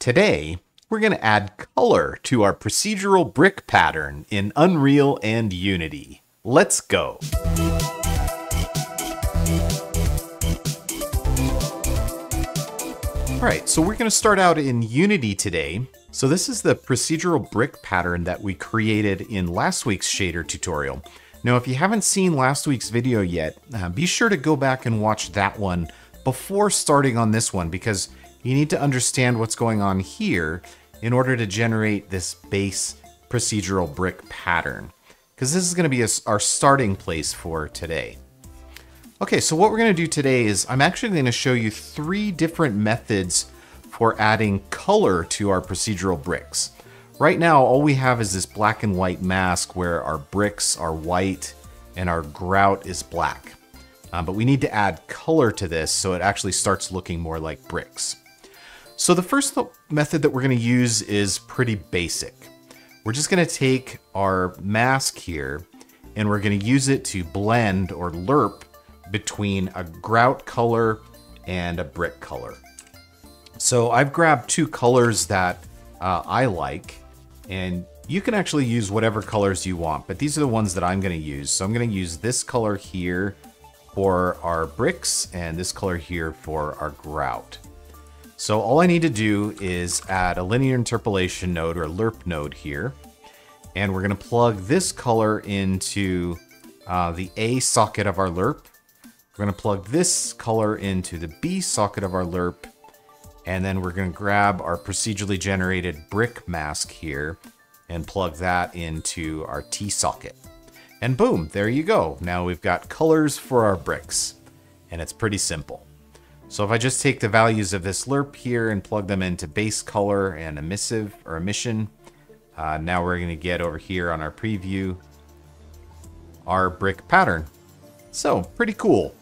Today, we're going to add color to our procedural brick pattern in Unreal and Unity. Let's go. Alright, so we're going to start out in Unity today. So this is the procedural brick pattern that we created in last week's shader tutorial. Now, if you haven't seen last week's video yet, be sure to go back and watch that one before starting on this one, because you need to understand what's going on here in order to generate this base procedural brick pattern, because this is going to be our starting place for today. Okay, so what we're going to do today is I'm actually going to show you 3 different methods for adding color to our procedural bricks. Right now, all we have is this black and white mask where our bricks are white and our grout is black. But we need to add color to this so it actually starts looking more like bricks. So the first method that we're going to use is pretty basic. We're just going to take our mask here and we're going to use it to blend or lerp between a grout color and a brick color. So I've grabbed 2 colors that I like, and you can actually use whatever colors you want, but these are the ones that I'm going to use. So I'm going to use this color here for our bricks and this color here for our grout. So all I need to do is add a linear interpolation node or a lerp node here. And we're going to plug this color into the A socket of our lerp. We're going to plug this color into the B socket of our lerp. And then we're going to grab our procedurally generated brick mask here and plug that into our T socket. And boom, there you go. Now we've got colors for our bricks. And it's pretty simple. So if I just take the values of this lerp here and plug them into base color and emissive or emission, now we're going to get over here on our preview our brick pattern. So pretty cool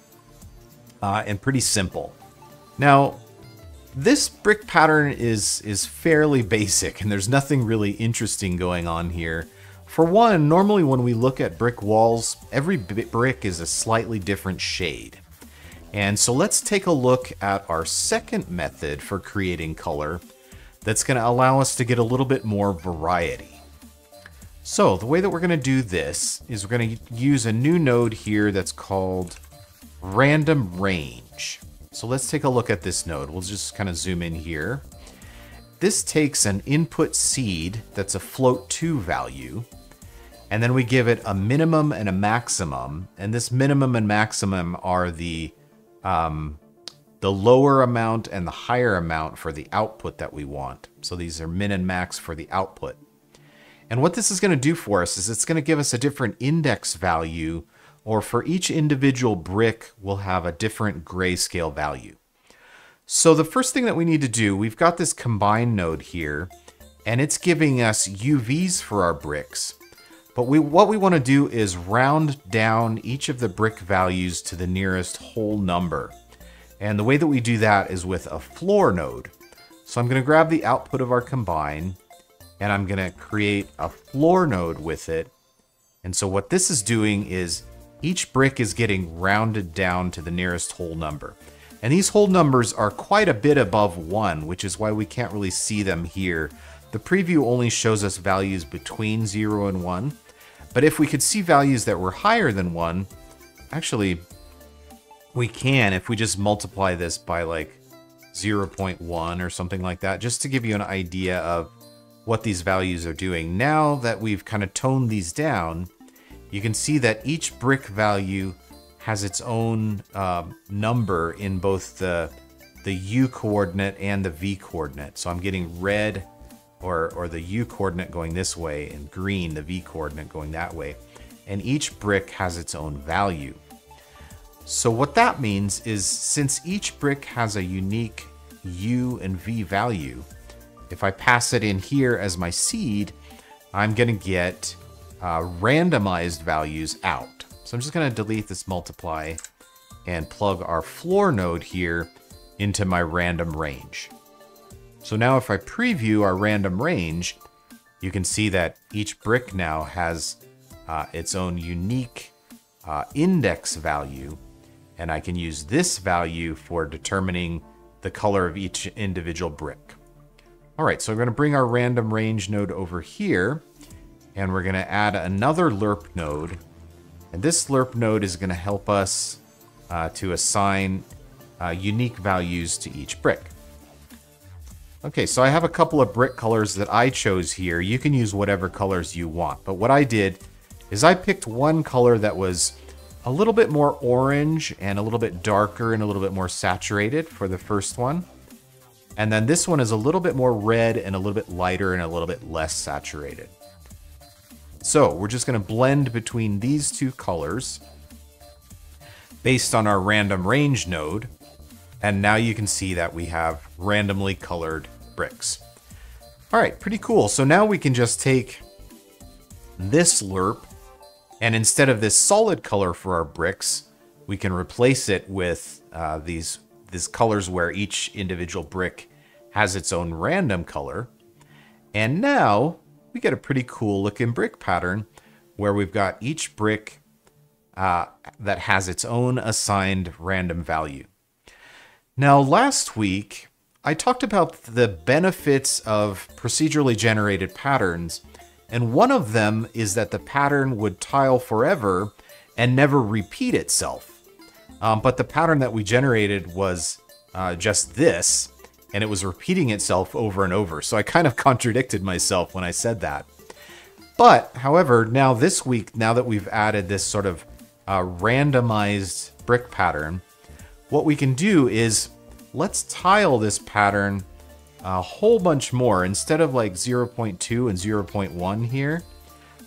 and pretty simple. Now this brick pattern is fairly basic and there's nothing really interesting going on here. For one, normally when we look at brick walls, every brick is a slightly different shade. And so let's take a look at our second method for creating color that's going to allow us to get a little bit more variety. So the way that we're going to do this is we're going to use a new node here that's called random range. So let's take a look at this node. We'll just kind of zoom in here. This takes an input seed that's a float 2 value, and then we give it a minimum and a maximum. And this minimum and maximum are the lower amount and the higher amount for the output that we want. So these are min and max for the output. And what this is going to do for us is it's going to give us a different index value, or for each individual brick, we'll have a different grayscale value. So the first thing that we need to do, we've got this combine node here, and it's giving us UVs for our bricks. But what we want to do is round down each of the brick values to the nearest whole number. And the way that we do that is with a floor node. So I'm going to grab the output of our combine, and I'm going to create a floor node with it. And so what this is doing is each brick is getting rounded down to the nearest whole number. And these whole numbers are quite a bit above 1, which is why we can't really see them here. The preview only shows us values between 0 and 1. But if we could see values that were higher than 1, actually, we can if we just multiply this by like 0.1 or something like that, just to give you an idea of what these values are doing. Now that we've kind of toned these down, you can see that each brick value has its own number in both the U coordinate and the V coordinate. So I'm getting red or the U coordinate going this way and green, the V coordinate going that way. And each brick has its own value. So what that means is since each brick has a unique U and V value, if I pass it in here as my seed, I'm going to get randomized values out. So I'm just going to delete this multiply and plug our floor node here into my random range. So now if I preview our random range, you can see that each brick now has its own unique index value, and I can use this value for determining the color of each individual brick. All right, so we're going to bring our random range node over here, and we're going to add another lerp node. And this lerp node is going to help us to assign unique values to each brick. Okay, so I have a couple of brick colors that I chose here. You can use whatever colors you want. But what I did is I picked one color that was a little bit more orange and a little bit darker and a little bit more saturated for the first one. And then this one is a little bit more red and a little bit lighter and a little bit less saturated. So we're just going to blend between these two colors based on our random range node. And now you can see that we have randomly colored bricks. All right, pretty cool. So now we can just take this lerp, and instead of this solid color for our bricks, we can replace it with these colors where each individual brick has its own random color. And now we get a pretty cool looking brick pattern where we've got each brick that has its own assigned random value. Now, last week, I talked about the benefits of procedurally generated patterns, and one of them is that the pattern would tile forever and never repeat itself. But the pattern that we generated was just this, and it was repeating itself over and over. So I kind of contradicted myself when I said that. But, however, now this week, now that we've added this sort of randomized brick pattern, what we can do is let's tile this pattern a whole bunch more. Instead of like 0.2 and 0.1 here,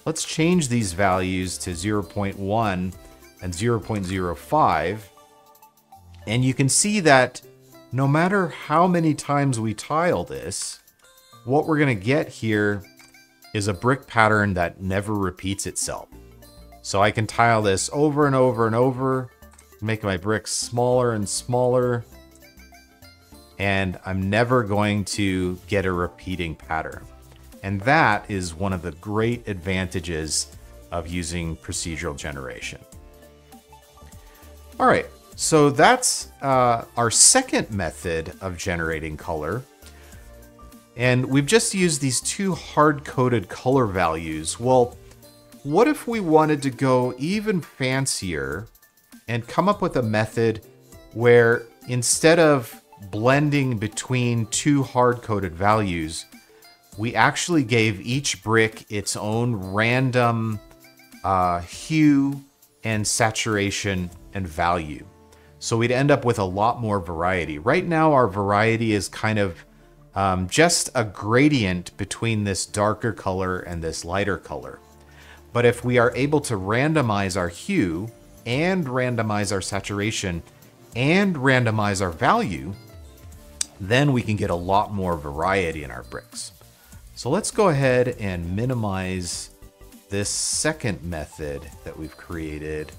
let's change these values to 0.1 and 0.05. And you can see that no matter how many times we tile this, what we're going to get here is a brick pattern that never repeats itself. So I can tile this over and over and over, make my bricks smaller and smaller, and I'm never going to get a repeating pattern. And that is one of the great advantages of using procedural generation. All right, so that's our second method of generating color. And we've just used these two hard-coded color values. Well, what if we wanted to go even fancier and come up with a method where instead of blending between two hard-coded values, we actually gave each brick its own random hue and saturation and value. So we'd end up with a lot more variety. Right now, our variety is kind of just a gradient between this darker color and this lighter color. But if we are able to randomize our hue and randomize our saturation and randomize our value, then we can get a lot more variety in our bricks. So let's go ahead and minimize this second method that we've created.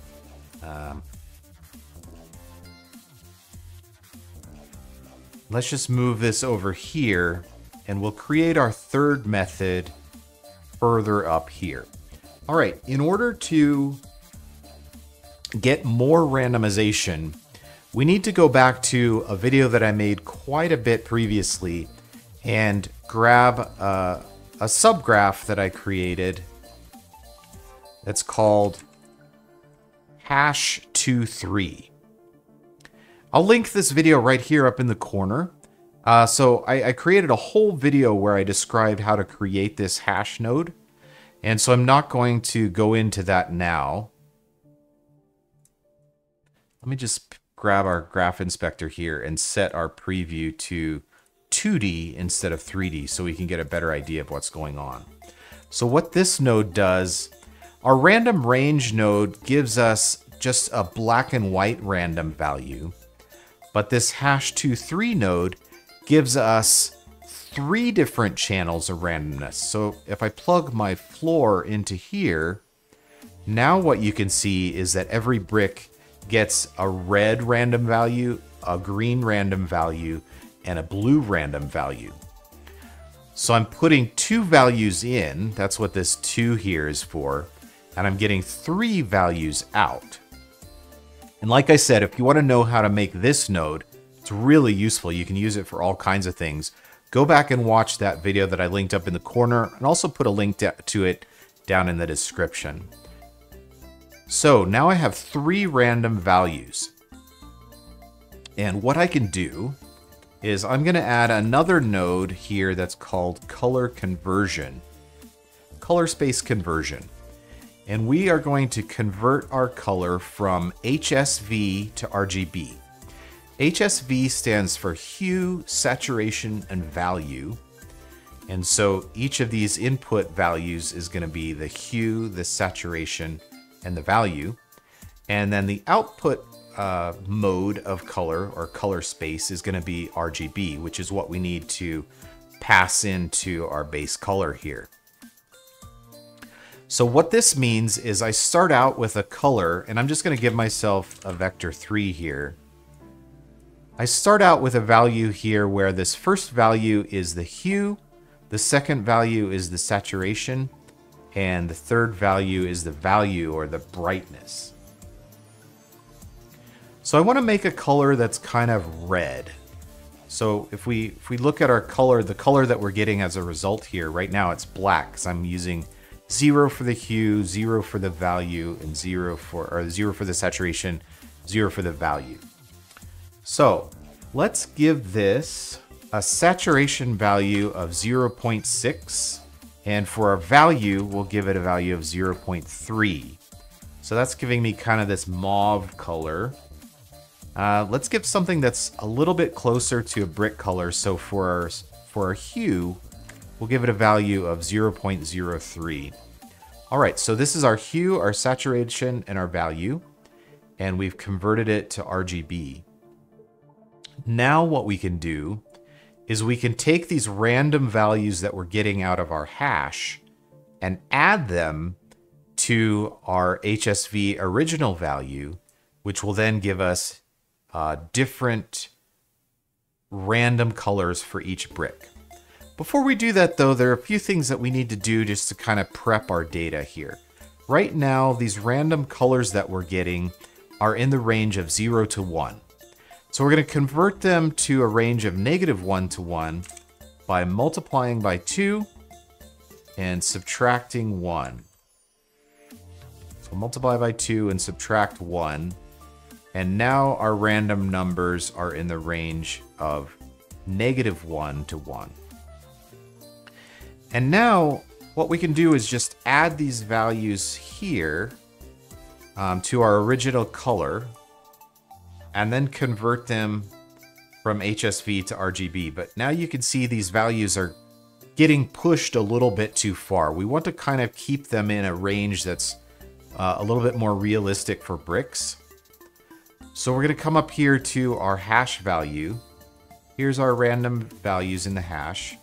Let's just move this over here, and we'll create our third method further up here. All right, in order to get more randomization, we need to go back to a video that I made quite a bit previously and grab a subgraph that I created that's called hash23. I'll link this video right here up in the corner. So I created a whole video where I described how to create this hash node. And so I'm not going to go into that now. Let me just grab our graph inspector here and set our preview to 2D instead of 3D so we can get a better idea of what's going on. So what this node does, our random range node gives us just a black and white random value. But this hash23 node gives us 3 different channels of randomness. So if I plug my floor into here, now what you can see is that every brick gets a red random value, a green random value, and a blue random value. So I'm putting 2 values in, that's what this 2 here is for, and I'm getting 3 values out. And like I said, if you want to know how to make this node, it's really useful. You can use it for all kinds of things. go back and watch that video that I linked up in the corner, and also put a link to it down in the description. So now I have 3 random values. And what I can do is I'm going to add another node here that's called color conversion, color space conversion. And we are going to convert our color from HSV to RGB. HSV stands for hue, saturation, and value. And so each of these input values is going to be the hue, the saturation, and the value. And then the output mode of color, or color space, is going to be RGB, which is what we need to pass into our base color here. So what this means is I start out with a color, and I'm just going to give myself a vector 3 here. I start out with a value here where this first value is the hue, the second value is the saturation, and the third value is the value, or the brightness. So I want to make a color that's kind of red. So if we look at our color, the color that we're getting as a result here, right now it's black, because I'm using 0 for the hue, 0 for the value, and 0 for the saturation, 0 for the value. So let's give this a saturation value of 0.6, and for our value, we'll give it a value of 0.3. So that's giving me kind of this mauve color. Let's give something that's a little bit closer to a brick color. So for our hue, we'll give it a value of 0.03. All right, so this is our hue, our saturation, and our value, and we've converted it to RGB. Now what we can do is we can take these random values that we're getting out of our hash and add them to our HSV original value, which will then give us different random colors for each brick. Before we do that though, there are a few things that we need to do just to kind of prep our data here. Right now, these random colors that we're getting are in the range of 0 to 1. So we're going to convert them to a range of -1 to 1 by multiplying by 2 and subtracting 1. So multiply by 2 and subtract 1. And now our random numbers are in the range of -1 to 1. And now what we can do is just add these values here to our original color, and then convert them from HSV to RGB. But now you can see these values are getting pushed a little bit too far. We want to kind of keep them in a range that's a little bit more realistic for bricks. So we're going to come up here to our hash value. Here's our random values in the hash,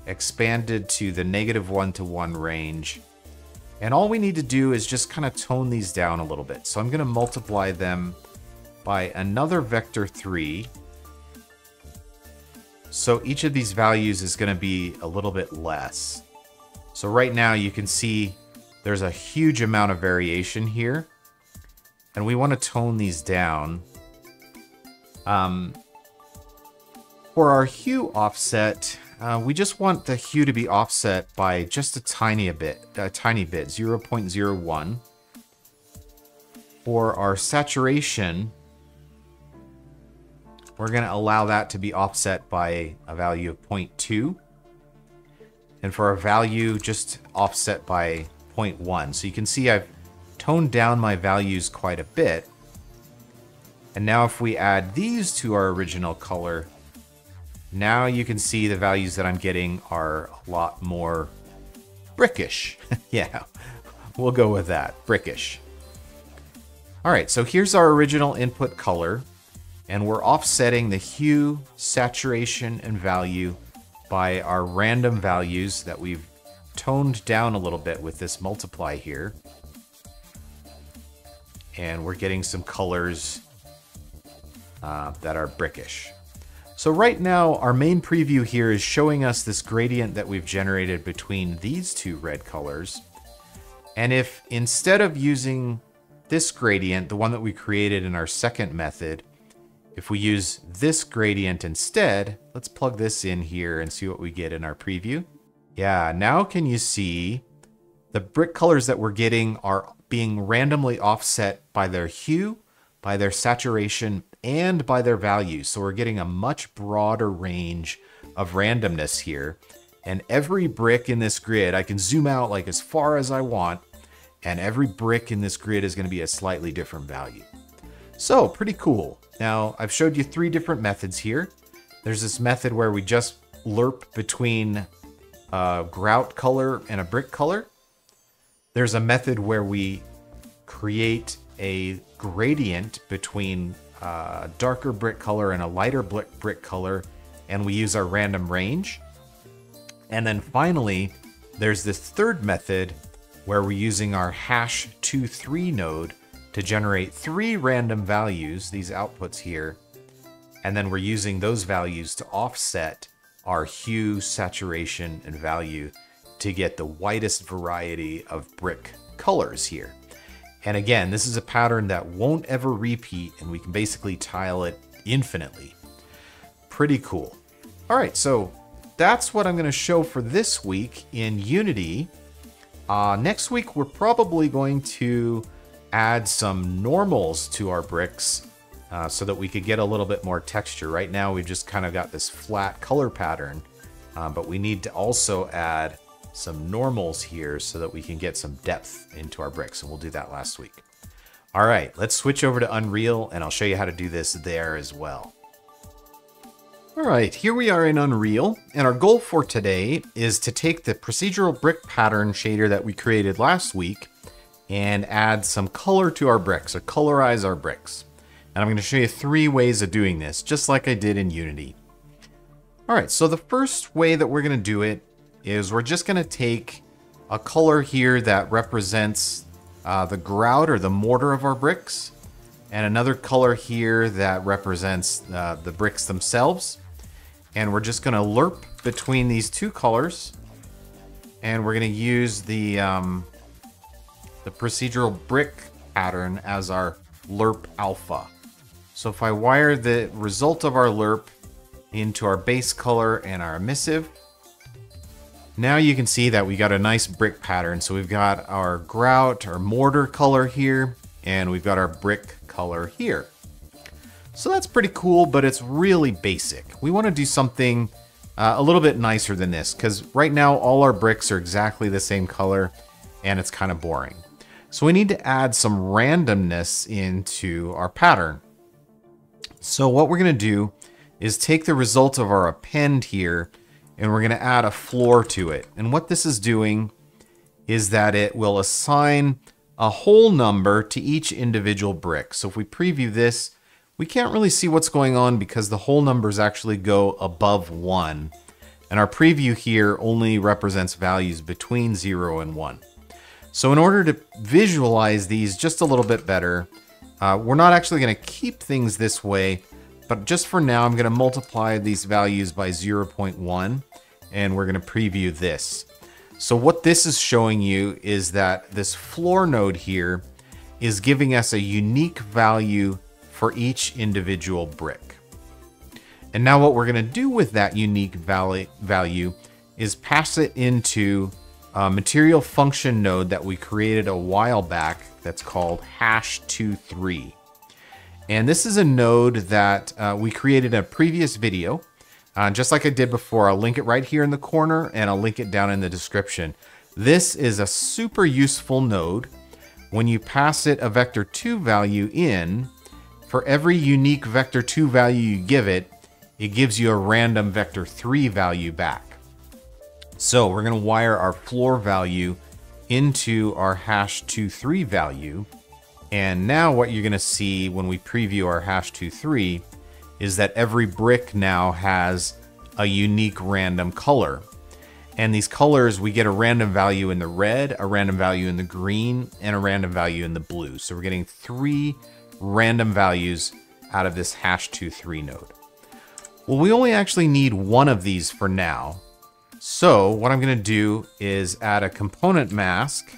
expanded to the -1 to 1 range. And all we need to do is just kind of tone these down a little bit. So I'm going to multiply them by another vector 3. So each of these values is going to be a little bit less. So right now you can see there's a huge amount of variation here, and we want to tone these down. For our hue offset, we just want the hue to be offset by just a tiny bit, 0.01. For our saturation, we're going to allow that to be offset by a value of 0.2. And for our value, just offset by 0.1. So you can see I've toned down my values quite a bit. And now if we add these to our original color, now you can see the values that I'm getting are a lot more brickish. Yeah, we'll go with that, brickish. All right, so here's our original input color, and we're offsetting the hue, saturation, and value by our random values that we've toned down a little bit with this multiply here. And we're getting some colors that are brickish. So right now, our main preview here is showing us this gradient that we've generated between these two red colors. And if instead of using this gradient, the one that we created in our second method, If we use this gradient instead, let's plug this in here and see what we get in our preview. Yeah, now can you see the brick colors that we're getting are being randomly offset by their hue, by their saturation, and by their value. So we're getting a much broader range of randomness here. And every brick in this grid, I can zoom out like as far as I want, and every brick in this grid is going to be a slightly different value. So pretty cool. Now I've showed you 3 different methods here. There's this method where we just lerp between a grout color and a brick color. There's a method where we create a gradient between a darker brick color and a lighter brick color, and we use our random range. And then finally, there's this third method where we're using our hash23 node to generate 3 random values, these outputs here, and then we're using those values to offset our hue, saturation, and value to get the widest variety of brick colors here. And again, this is a pattern that won't ever repeat, and we can basically tile it infinitely. Pretty cool. All right, so that's what I'm going to show for this week in Unity. Next week, we're probably going to add some normals to our bricks so that we could get a little bit more texture. Right now, we've just kind of got this flat color pattern, but we need to also add some normals here so that we can get some depth into our bricks, and we'll do that last week. All right, let's switch over to Unreal, and I'll show you how to do this there as well. All right, here we are in Unreal, and our goal for today is to take the procedural brick pattern shader that we created last week and add some color to our bricks, or colorize our bricks. And I'm going to show you 3 ways of doing this, just like I did in Unity. All right, so the first way that we're going to do it is we're just going to take a color here that represents the grout or the mortar of our bricks, and another color here that represents the bricks themselves. And we're just going to lerp between these 2 colors, and we're going to use the procedural brick pattern as our lerp alpha. So if I wire the result of our lerp into our base color and our emissive, now you can see that we got a nice brick pattern. So we've got our grout or mortar color here, and we've got our brick color here. So that's pretty cool, but it's really basic. We want to do something a little bit nicer than this, because right now all our bricks are exactly the same color, and it's kind of boring. So we need to add some randomness into our pattern. So what we're going to do is take the result of our append here, and we're going to add a floor to it. And what this is doing is that it will assign a whole number to each individual brick. So if we preview this, we can't really see what's going on because the whole numbers actually go above 1. And our preview here only represents values between 0 and 1. So in order to visualize these just a little bit better, we're not actually going to keep things this way, but just for now, I'm going to multiply these values by 0.1, and we're going to preview this. So what this is showing you is that this floor node here is giving us a unique value for each individual brick. And now what we're going to do with that unique value is pass it into a material function node that we created a while back that's called hash23. And this is a node that we created in a previous video. Just like I did before, I'll link it right here in the corner, and I'll link it down in the description. This is a super useful node. When you pass it a vector2 value in, for every unique vector2 value you give it, it gives you a random vector3 value back. So we're going to wire our floor value into our hash23 value. And now what you're going to see when we preview our hash23 is that every brick now has a unique random color. And these colors, we get a random value in the red, a random value in the green, and a random value in the blue. So we're getting 3 random values out of this hash23 node. Well, we only actually need 1 of these for now. So what I'm going to do is add a component mask,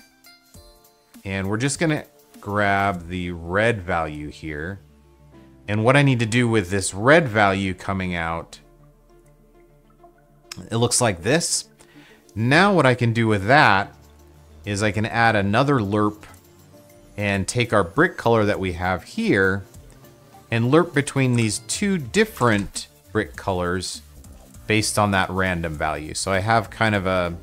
and we're just going to grab the red value here, And what I need to do with this red value coming out, it looks like this. Now what I can do with that is I can add another lerp and take our brick color that we have here and lerp between these two different brick colors based on that random value. So I have kind of a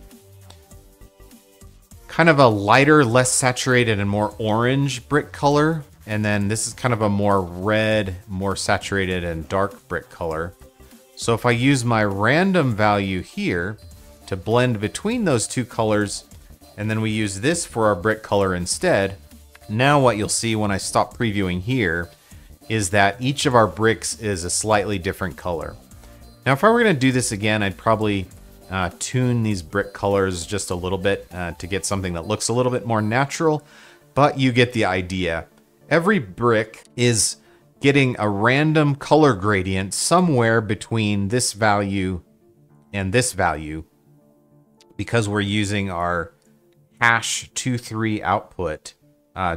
lighter, less saturated and more orange brick color. And then this is kind of a more red, more saturated and dark brick color. So if I use my random value here to blend between those two colors, and then we use this for our brick color instead, now what you'll see when I stop previewing here is that each of our bricks is a slightly different color. Now, if I were going to do this again, I'd probably tune these brick colors just a little bit to get something that looks a little bit more natural, but you get the idea. Every brick is getting a random color gradient somewhere between this value and this value because we're using our hash 23 output,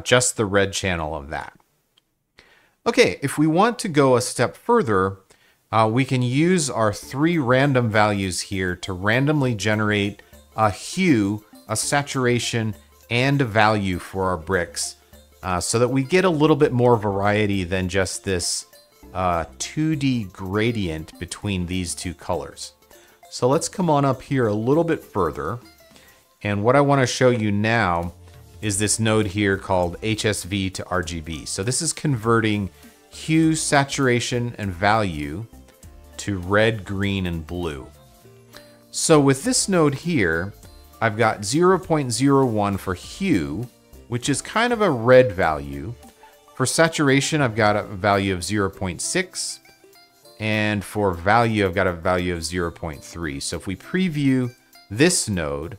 just the red channel of that. Okay, if we want to go a step further, we can use our 3 random values here to randomly generate a hue, a saturation, and a value for our bricks so that we get a little bit more variety than just this 2D gradient between these two colors. So let's come on up here a little bit further. And what I want to show you now is this node here called HSV to RGB. So this is converting hue, saturation, and value to red, green, and blue. So with this node here, I've got 0.01 for hue, which is kind of a red value. For saturation, I've got a value of 0.6. And for value, I've got a value of 0.3. So if we preview this node,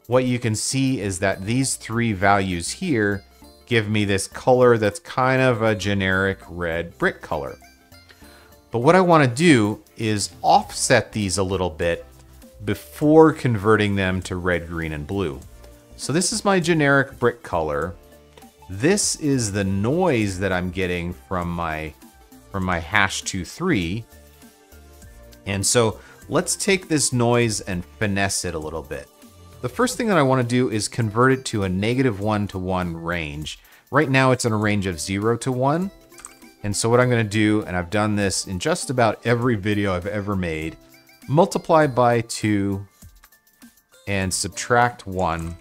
what you can see is that these 3 values here give me this color that's kind of a generic red brick color. But what I want to do is offset these a little bit before converting them to red, green, and blue. So this is my generic brick color. This is the noise that I'm getting from my hash 23. And so let's take this noise and finesse it a little bit. The first thing that I want to do is convert it to a -1 to 1 range. Right now it's in a range of 0 to 1. And so what I'm going to do, and I've done this in just about every video I've ever made, multiply by 2 and subtract 1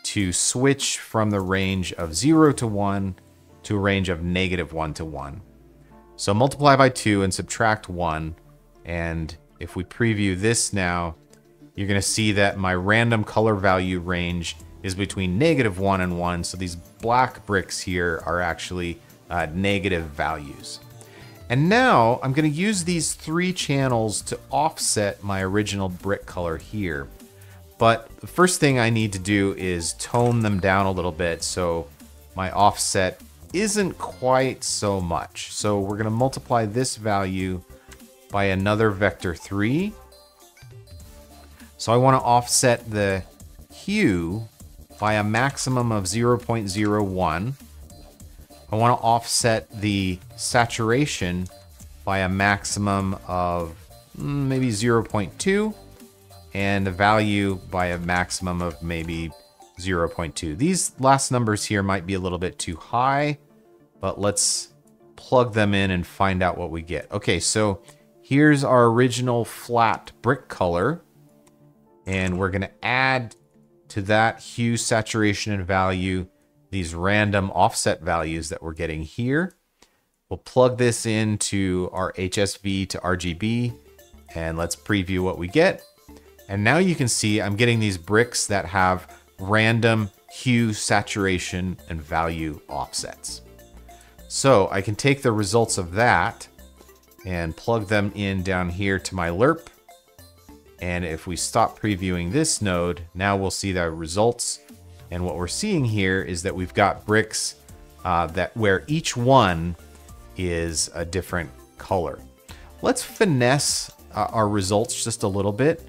to switch from the range of 0 to 1 to a range of -1 to 1. So multiply by 2 and subtract 1. And if we preview this now, you're going to see that my random color value range is between -1 and 1. So these black bricks here are actually negative values. And now I'm going to use these 3 channels to offset my original brick color here. But the first thing I need to do is tone them down a little bit so my offset isn't quite so much. So we're going to multiply this value by another vector 3. So I want to offset the hue by a maximum of 0.01. I want to offset the saturation by a maximum of maybe 0.2 and the value by a maximum of maybe 0.2. These last numbers here might be a little bit too high, but let's plug them in and find out what we get. Okay, so here's our original flat brick color. And we're going to add to that hue, saturation, and value these random offset values that we're getting here. We'll plug this into our HSV to RGB, and let's preview what we get. And now you can see I'm getting these bricks that have random hue, saturation, and value offsets. So I can take the results of that and plug them in down here to my lerp. And if we stop previewing this node, now we'll see the results. And what we're seeing here is that we've got bricks where each one is a different color. Let's finesse our results just a little bit.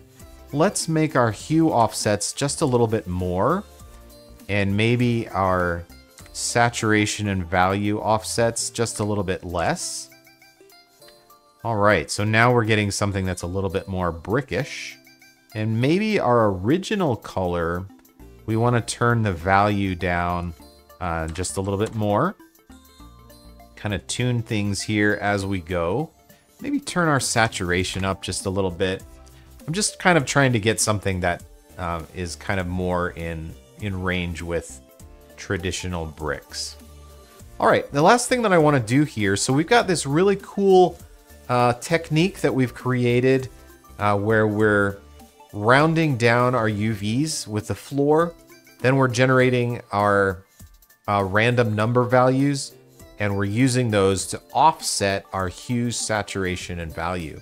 Let's make our hue offsets just a little bit more. And maybe our saturation and value offsets just a little bit less. All right, so now we're getting something that's a little bit more brickish. And maybe our original color, we want to turn the value down just a little bit more. Kind of tune things here as we go. Maybe turn our saturation up just a little bit. I'm just kind of trying to get something that is kind of more in range with traditional bricks. All right, the last thing that I want to do here, so we've got this really cool technique that we've created where we're rounding down our UVs with the floor. Then we're generating our random number values, and we're using those to offset our hue, saturation, and value.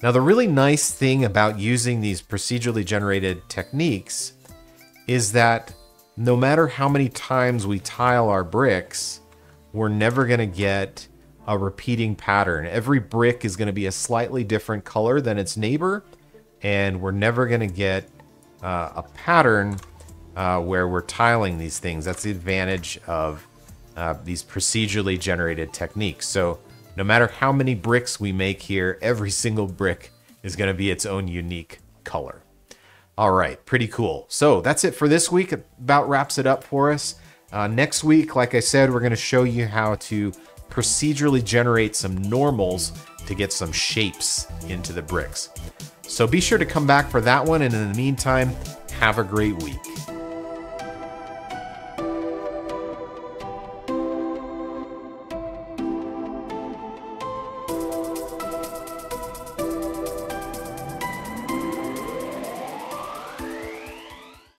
Now, the really nice thing about using these procedurally generated techniques is that no matter how many times we tile our bricks, we're never going to get a repeating pattern. Every brick is going to be a slightly different color than its neighbor, and we're never going to get a pattern where we're tiling these things. That's the advantage of these procedurally generated techniques. So no matter how many bricks we make here, every single brick is going to be its own unique color. All right, pretty cool. So that's it for this week. About wraps it up for us. Next week, like I said, we're going to show you how to procedurally generate some normals to get some shapes into the bricks. So be sure to come back for that one. And in the meantime, have a great week.